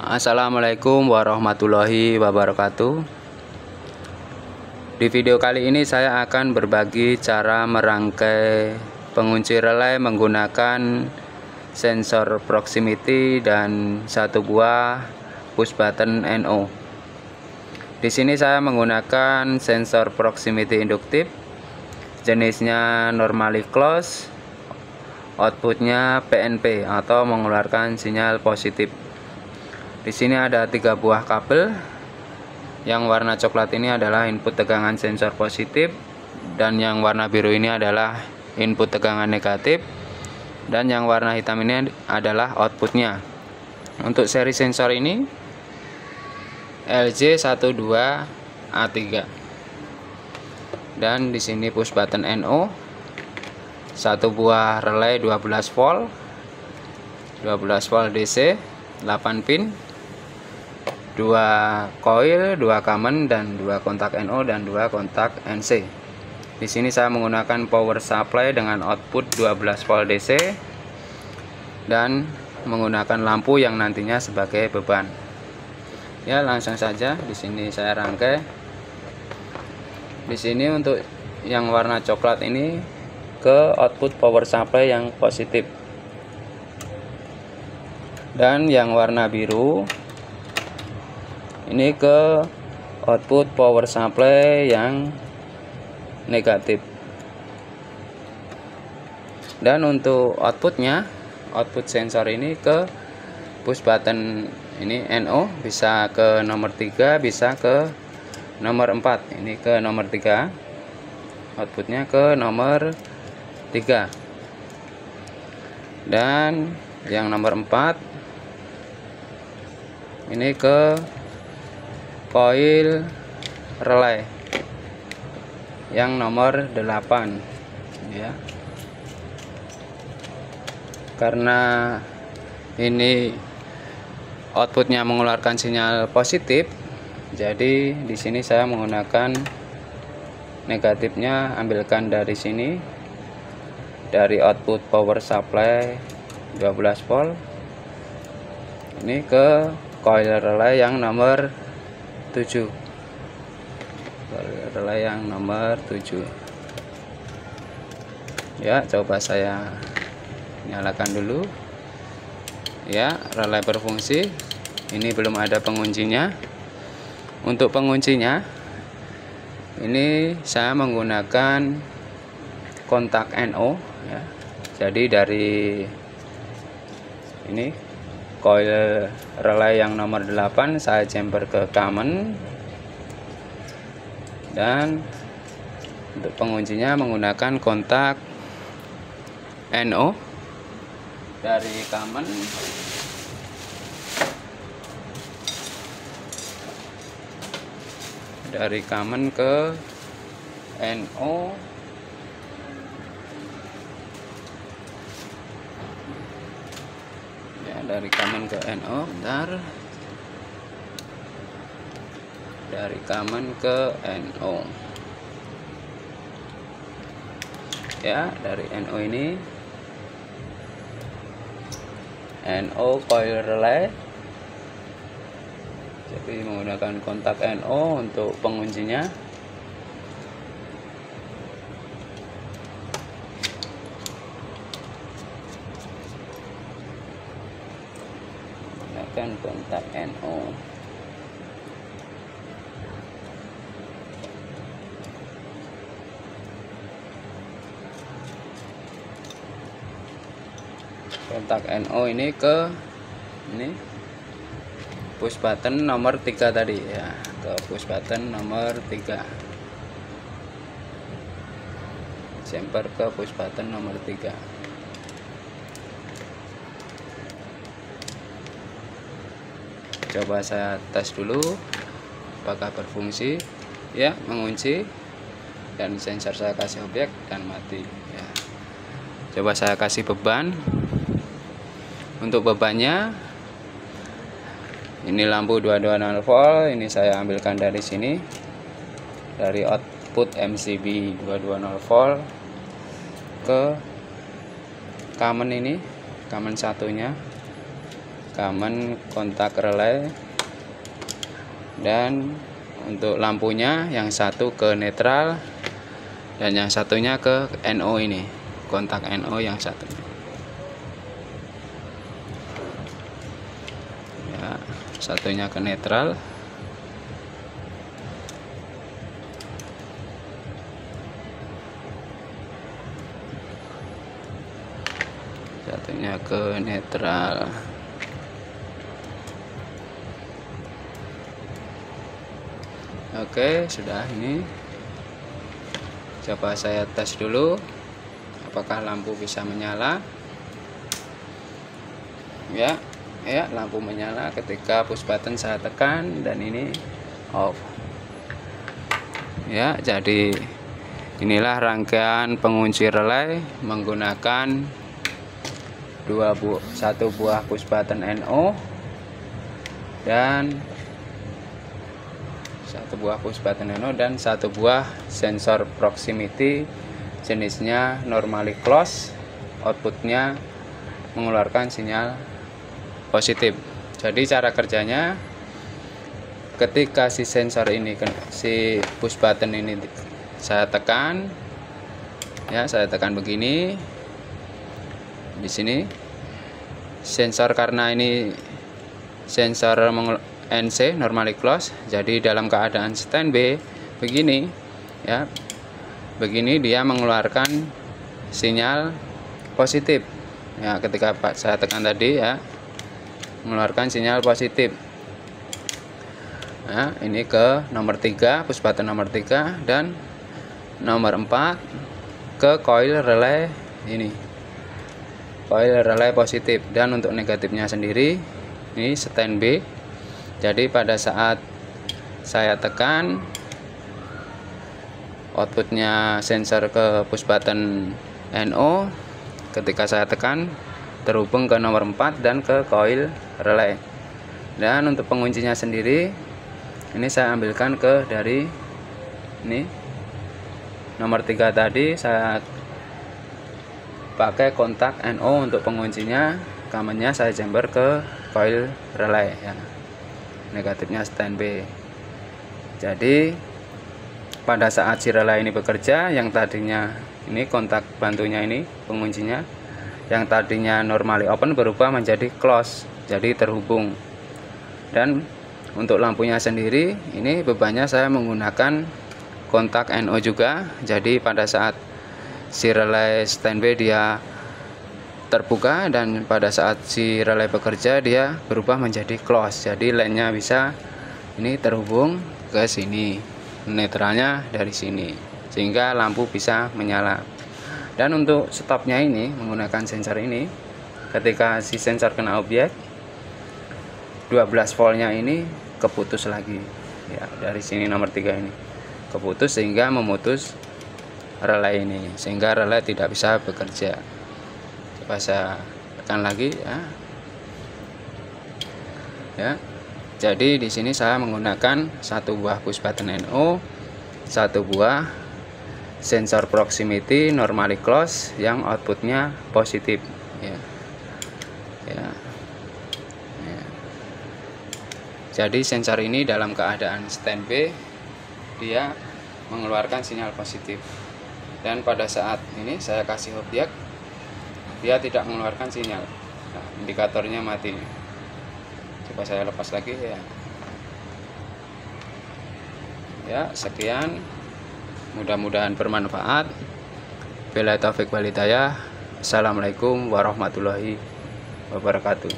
Assalamualaikum warahmatullahi wabarakatuh. Di video kali ini saya akan berbagi cara merangkai pengunci relay menggunakan sensor proximity dan satu buah push button NO. Di sini saya menggunakan sensor proximity induktif, jenisnya normally close, outputnya PNP atau mengeluarkan sinyal positif. Di sini ada 3 buah kabel. Yang warna coklat ini adalah input tegangan sensor positif, dan yang warna biru ini adalah input tegangan negatif, dan yang warna hitam ini adalah outputnya. Untuk seri sensor ini LJ12A3. Dan di sini push button NO, satu buah relay 12 volt DC 8 pin, 2 coil, 2 common, dan 2 kontak NO dan 2 kontak NC. Di sini saya menggunakan power supply dengan output 12 volt DC dan menggunakan lampu yang nantinya sebagai beban. Ya, langsung saja di sini saya rangkai. Di sini untuk yang warna coklat ini ke output power supply yang positif, dan yang warna biru ini ke output power supply yang negatif. Dan untuk outputnya, output sensor ini ke push button ini NO, bisa ke nomor 3, bisa ke nomor 4. Ini ke nomor 3, outputnya ke nomor 3. Dan yang nomor 4 ini ke coil relay yang nomor 8 ya. Karena ini outputnya mengeluarkan sinyal positif, jadi di sini saya menggunakan negatifnya, ambilkan dari sini, dari output power supply 12 volt ini ke coil relay yang nomor 7. Relay yang nomor 7. Ya, coba saya nyalakan dulu. Ya, relay berfungsi. Ini belum ada penguncinya. Untuk penguncinya ini saya menggunakan kontak NO ya. Jadi dari ini coil relay yang nomor 8 saya jumper ke common, dan untuk penguncinya menggunakan kontak NO dari common ke NO. Dari common ke NO, bentar. Dari common ke NO. Ya, dari NO ini NO coil relay. Jadi menggunakan kontak NO untuk penguncinya. Kontak NO. Kontak NO ini ke ini push button nomor 3 tadi ya, ke push button nomor 3. Jumper ke push button nomor 3. Coba saya tes dulu apakah berfungsi ya, mengunci, dan sensor saya kasih objek dan mati ya. Coba saya kasih beban. Untuk bebannya ini lampu 220 volt, ini saya ambilkan dari sini, dari output MCB 220 volt ke common ini, common satunya common kontak relay, dan untuk lampunya yang satu ke netral dan yang satunya ke NO, ini kontak NO yang satu ya, satunya ke netral, satunya ke netral. Oke, sudah. Ini coba saya tes dulu apakah lampu bisa menyala. Ya, lampu menyala ketika push button saya tekan, dan ini off. Ya, jadi inilah rangkaian pengunci relay menggunakan satu buah push button NO dan satu buah sensor proximity jenisnya normally close, outputnya mengeluarkan sinyal positif. Jadi cara kerjanya, ketika si sensor ini, si push button ini saya tekan, ya saya tekan begini, di sini sensor, karena ini sensor NC normally close, jadi dalam keadaan standby begini ya, begini dia mengeluarkan sinyal positif ya. Ketika saya tekan tadi ya, mengeluarkan sinyal positif. Nah, ini ke nomor 3, push button nomor 3, dan nomor 4 ke coil relay, ini coil relay positif. Dan untuk negatifnya sendiri ini standby. Jadi pada saat saya tekan, outputnya sensor ke push button NO, ketika saya tekan terhubung ke nomor 4 dan ke coil relay. Dan untuk penguncinya sendiri, ini saya ambilkan ke dari ini nomor 3 tadi, saya pakai kontak NO untuk penguncinya, commonnya saya jumper ke coil relay ya. Negatifnya standby. Jadi pada saat si relay ini bekerja, yang tadinya ini kontak bantunya, ini penguncinya, yang tadinya normally open berubah menjadi close, jadi terhubung. Dan untuk lampunya sendiri, ini bebannya saya menggunakan kontak NO juga. Jadi pada saat si relay standby dia terbuka, dan pada saat si relay bekerja dia berubah menjadi close, jadi line-nya bisa ini terhubung ke sini, netralnya dari sini, sehingga lampu bisa menyala. Dan untuk stopnya ini menggunakan sensor ini, ketika si sensor kena objek, 12 voltnya ini keputus lagi ya, dari sini nomor 3 ini keputus, sehingga memutus relay ini, sehingga relay tidak bisa bekerja. Coba saya tekan lagi ya. Jadi di sini saya menggunakan satu buah push button NO, satu buah sensor proximity normally close yang outputnya positif ya. Jadi sensor ini dalam keadaan standby dia mengeluarkan sinyal positif, dan pada saat ini saya kasih objek, dia tidak mengeluarkan sinyal. Nah, indikatornya mati. Coba saya lepas lagi ya. Ya, sekian. Mudah-mudahan bermanfaat. Billahi taufik wal hidayah. Assalamualaikum warahmatullahi wabarakatuh.